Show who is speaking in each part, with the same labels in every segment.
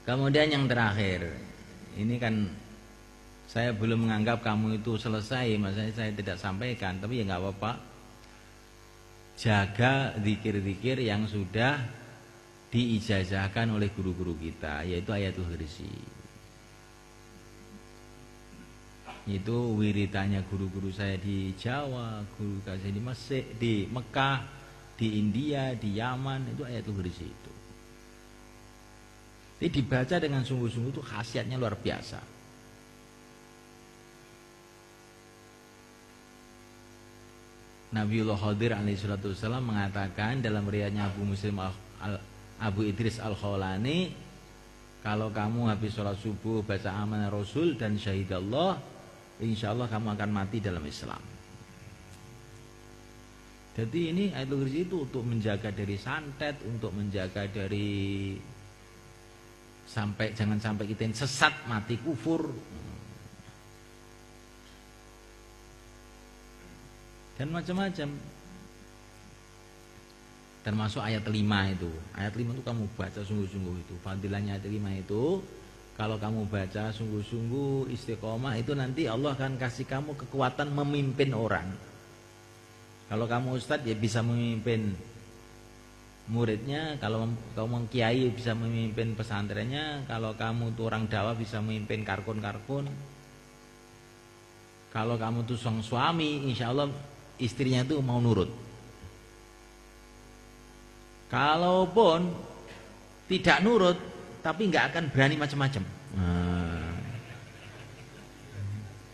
Speaker 1: Kemudian yang terakhir, ini kan saya belum menganggap kamu itu selesai, maksudnya saya tidak sampaikan, tapi ya nggak apa-apa. Jaga zikir-zikir yang sudah diijazahkan oleh guru-guru kita, yaitu ayatul kursi. Itu wiritannya guru-guru saya di Jawa, guru saya di Mesir, di Mekah, di India, di Yaman, itu ayatul kursi itu. Jadi dibaca dengan sungguh-sungguh itu khasiatnya luar biasa. Nabiullah Khadir alaihissalam mengatakan dalam riwayatnya Abu Idris Al-Khawlani, kalau kamu habis sholat subuh baca amanah Rasul dan syahidallah, insya Allah kamu akan mati dalam Islam. Jadi ini ayatul kursi itu untuk menjaga dari santet, untuk menjaga dari jangan sampai kita sesat, mati kufur, dan macam-macam. Termasuk ayat 5 itu. Ayat 5 itu kamu baca sungguh-sungguh itu. Fadilahnya ayat 5 itu, kalau kamu baca sungguh-sungguh istiqomah itu nanti Allah akan kasih kamu kekuatan memimpin orang. Kalau kamu ustadz ya bisa memimpin muridnya, kalau kamu kiai bisa memimpin pesantrennya, kalau kamu tuh orang dakwah bisa memimpin karkun-karkun. Kalau kamu tuh sang suami, insya Allah istrinya tuh mau nurut. Kalaupun tidak nurut, tapi nggak akan berani macam-macam.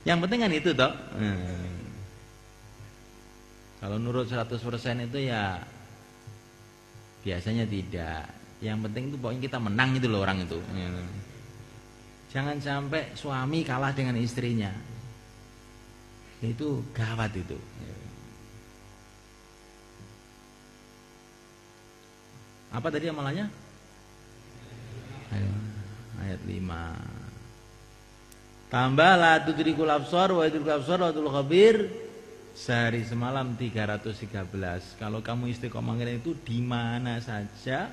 Speaker 1: Yang penting kan itu toh. Kalau nurut 100% itu ya biasanya tidak. Yang penting itu pokoknya kita menang itu loh orang itu. Jangan sampai suami kalah dengan istrinya. Itu gawat itu. Apa tadi amalannya? Ayat 5. Tambahlah tudrikul absar wa idrikul absar wa tul khabir. Sehari semalam 313. Kalau kamu istiqomah itu di mana saja,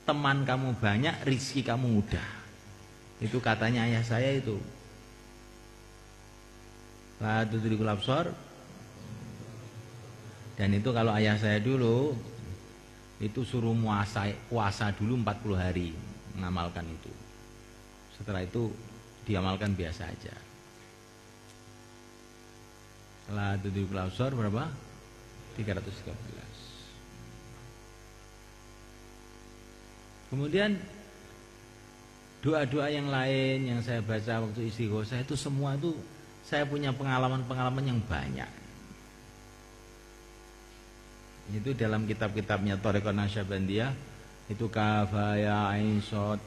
Speaker 1: teman kamu banyak, rizki kamu mudah. Itu katanya ayah saya itu. La tudrikul absar. Dan itu kalau ayah saya dulu itu suruh puasa dulu 40 hari mengamalkan itu. Setelah itu diamalkan biasa aja. La tudrikul absar berapa? 313. Kemudian doa-doa yang lain yang saya baca waktu istighosah itu semua itu saya punya pengalaman-pengalaman yang banyak. Itu dalam kitab-kitabnya Thariqah Nasyabandiyah itu kafaya ain shad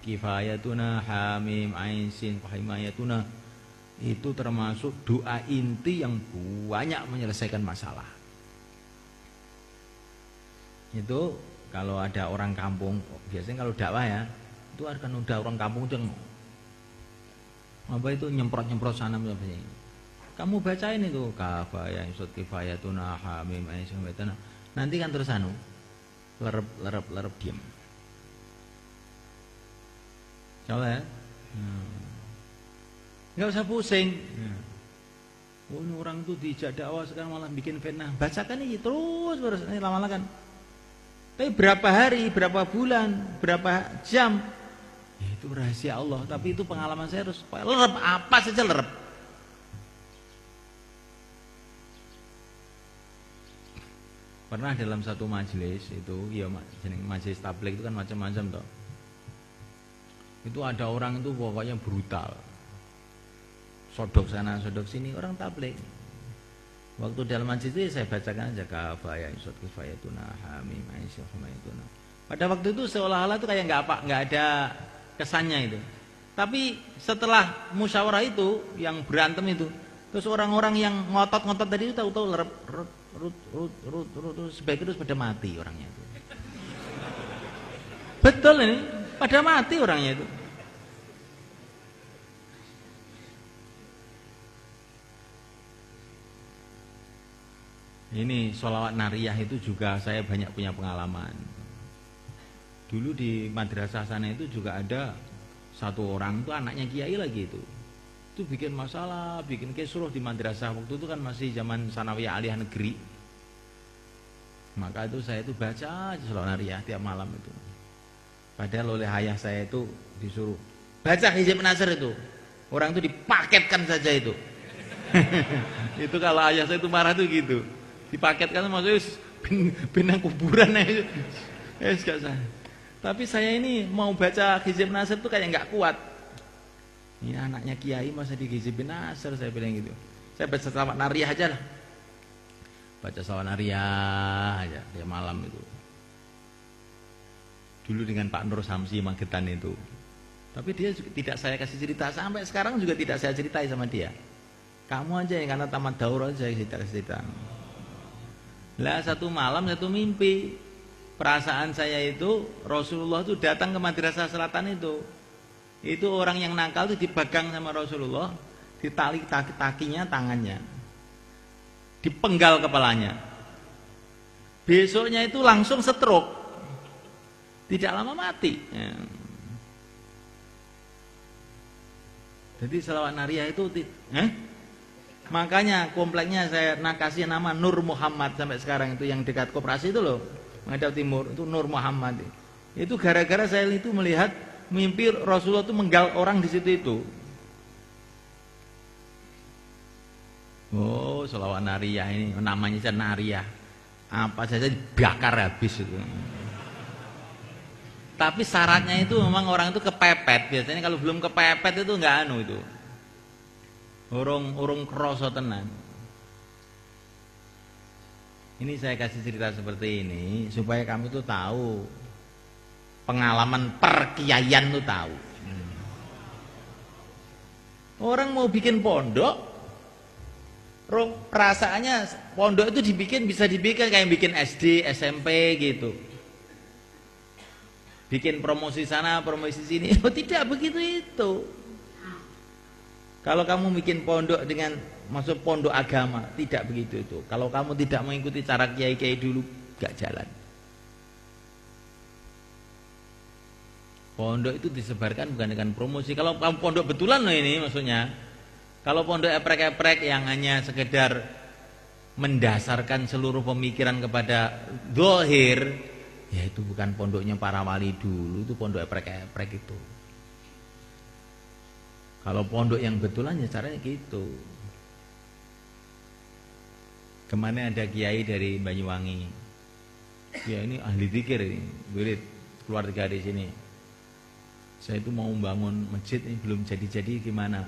Speaker 1: kifayatuna hamim ain sin fahimayatuna, itu termasuk doa inti yang banyak menyelesaikan masalah. Itu kalau ada orang kampung, biasanya kalau dakwah ya, itu akan udah orang kampung itu apa itu nyemprot-nyemprot sana misalnya. Kamu bacain itu kafaya insut kifayatuna hamim ain sin fahimayatuna. Nanti kan terus lerep diam. Coba ya. Nggak usah pusing. Oh, ini orang tuh dijak dakwah sekarang malah bikin fitnah. Bacakan ini terus ini lama-lama kan. Tapi berapa hari, berapa bulan, berapa jam, ya, itu rahasia Allah. Tapi itu pengalaman saya harus lerep, apa saja lerep. Pernah dalam satu majelis itu, ya majelis tabligh itu kan macam-macam toh. Itu ada orang itu pokoknya brutal. Sodok sana, sodok sini, orang tabligh. Waktu dalam majlis itu saya bacakan aja kafaya insut kifayatuna hamim aisyah humayatuna. Pada waktu itu seolah-olah itu kayak nggak ada kesannya itu. Tapi setelah musyawarah itu yang berantem itu, terus orang-orang yang ngotot-ngotot tadi itu tahu-tahu rut sebaiknya terus pada mati orangnya itu. Betul ini, pada mati orangnya itu. Ini sholawat nariyah itu juga saya banyak punya pengalaman. Dulu di madrasah sana itu juga ada satu orang itu anaknya kiai lagi itu bikin masalah, bikin kisruh di madrasah. Waktu itu kan masih zaman sanawiyah aliyah negeri. Maka itu saya itu baca aja Shalawat Nariyah tiap malam itu. Padahal oleh ayah saya itu disuruh baca Hizib Nasr itu. Orang itu dipaketkan saja itu. Itu kalau ayah saya itu marah tuh gitu. Dipaketkan maksudnya benang kuburan aja. Gak sah. Tapi saya ini mau baca Hizib Nasr itu kayak nggak kuat. Ini anaknya kiai masa di Hizib Nasr, saya bilang gitu. Saya baca Shalawat Nariyah aja lah. Baca Shalawat Nariyah aja tiap malam itu. Dulu dengan Pak Nur Samsi Magetan itu. Tapi dia juga tidak saya kasih cerita, sampai sekarang juga tidak saya ceritai sama dia. Kamu aja yang karena tamat daurah saya kasih cerita. Lah satu malam satu mimpi, perasaan saya itu Rasulullah itu datang ke Madrasah Selatan itu. Itu orang yang nakal itu dipegang sama Rasulullah, ditali kakinya, tangannya, dipenggal kepalanya. Besoknya itu langsung stroke, tidak lama mati. Jadi Shalawat Nariyah itu makanya kompleknya saya kasih nama Nur Muhammad sampai sekarang, itu yang dekat koperasi itu loh, menghadap timur, itu Nur Muhammad. Itu gara-gara saya itu melihat mimpi Rasulullah itu menggal orang di situ itu. Oh, Shalawat Nariyah ini namanya saja Nariyah. Apa saja dibakar habis itu. Tapi syaratnya itu memang orang itu kepepet. Biasanya kalau belum kepepet itu enggak itu. Urung kroso tenan. Ini saya kasih cerita seperti ini supaya kamu tuh tahu pengalaman perkiaian tuh tahu. Orang mau bikin pondok, perasaannya pondok itu bisa dibikin kayak bikin SD, SMP gitu. Bikin promosi sana, promosi sini. Oh, tidak begitu itu. Kalau kamu bikin pondok dengan masuk pondok agama, tidak begitu itu. Kalau kamu tidak mengikuti cara kiai-kiai dulu, gak jalan. Pondok itu disebarkan bukan dengan promosi. Kalau kamu pondok betulan loh ini maksudnya. Kalau pondok eprek-eprek yang hanya sekedar mendasarkan seluruh pemikiran kepada zahir, ya itu bukan pondoknya para wali dulu, itu pondok eprek-eprek itu. Kalau pondok yang betulan ya caranya gitu. Kemana ada kiai dari Banyuwangi, ya ini ahli zikir ini, wirid keluarga di sini. Saya itu mau bangun masjid ini belum jadi-jadi gimana?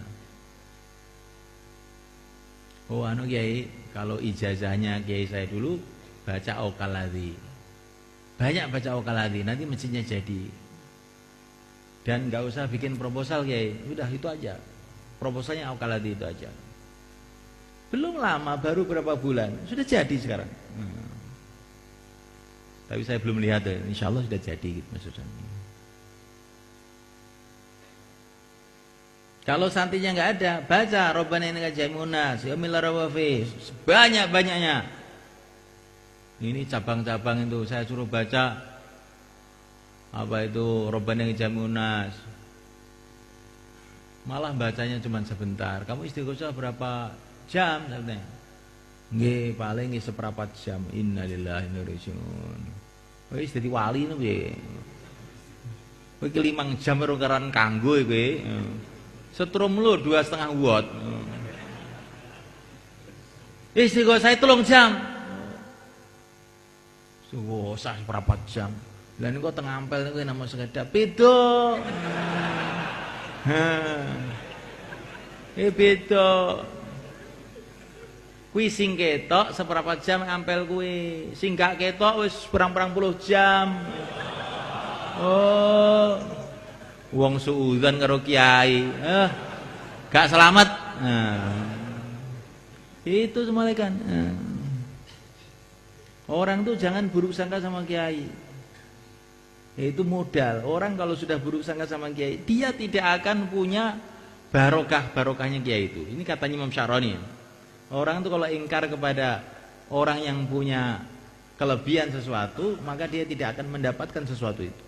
Speaker 1: Oh kiai, kalau ijazahnya kiai saya dulu baca Aukaladhi. Banyak baca Aukaladhi, nanti masjidnya jadi. Dan nggak usah bikin proposal kiai, udah itu aja. Proposalnya Aukaladhi itu aja. Belum lama, baru berapa bulan sudah jadi sekarang. Tapi saya belum lihat, insya Allah sudah jadi gitu maksudnya. Kalau santrinya nggak ada, baca Rabbana innaka jami'unas yaumil la raiba fihi, sebanyak-banyaknya. Ini cabang-cabang itu saya suruh baca apa itu Rabbana innaka jami'unas. Malah bacanya cuma sebentar. Kamu istighosah berapa jam sebenarnya? Nggih, paling seperempat jam. Innalillahi wa inna ilaihi raji'un. Wis dadi wali niku piye? Kowe 5 jam karo karan kanggo kowe. Setrum lu 2,5 watt. Istighosah 3 jam. Istighosah berapa jam? Lah niku tengah ampel niku namung sekedap beda. Beda. Kuwi sing ketok seberapa jam ampel kuwi. Sing gak ketok wis berang-berang puluh jam. Oh. Wong suudzon karo kiai, gak selamat. Itu semua kan. Orang tuh jangan buruk sangka sama kiai. Itu modal. Orang kalau sudah buruk sangka sama kiai, dia tidak akan punya barokahnya kiai itu. Ini katanya Imam Syaroni. Orang tuh kalau ingkar kepada orang yang punya kelebihan sesuatu, maka dia tidak akan mendapatkan sesuatu itu.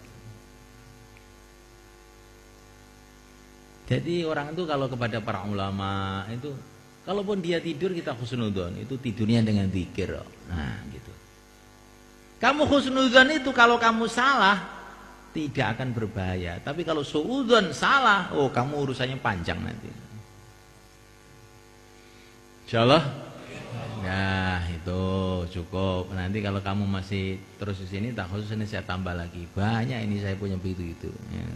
Speaker 1: Jadi orang itu kalau kepada para ulama itu, kalaupun dia tidur kita husnudzon, itu tidurnya dengan zikir. Nah, gitu. Kamu husnudzon itu kalau kamu salah tidak akan berbahaya. Tapi kalau suudzon salah, oh kamu urusannya panjang nanti. Insyaallah. Nah, itu cukup. Nanti kalau kamu masih terus di sini, tak khusus ini saya tambah lagi. Banyak ini saya punya begitu itu. Ya.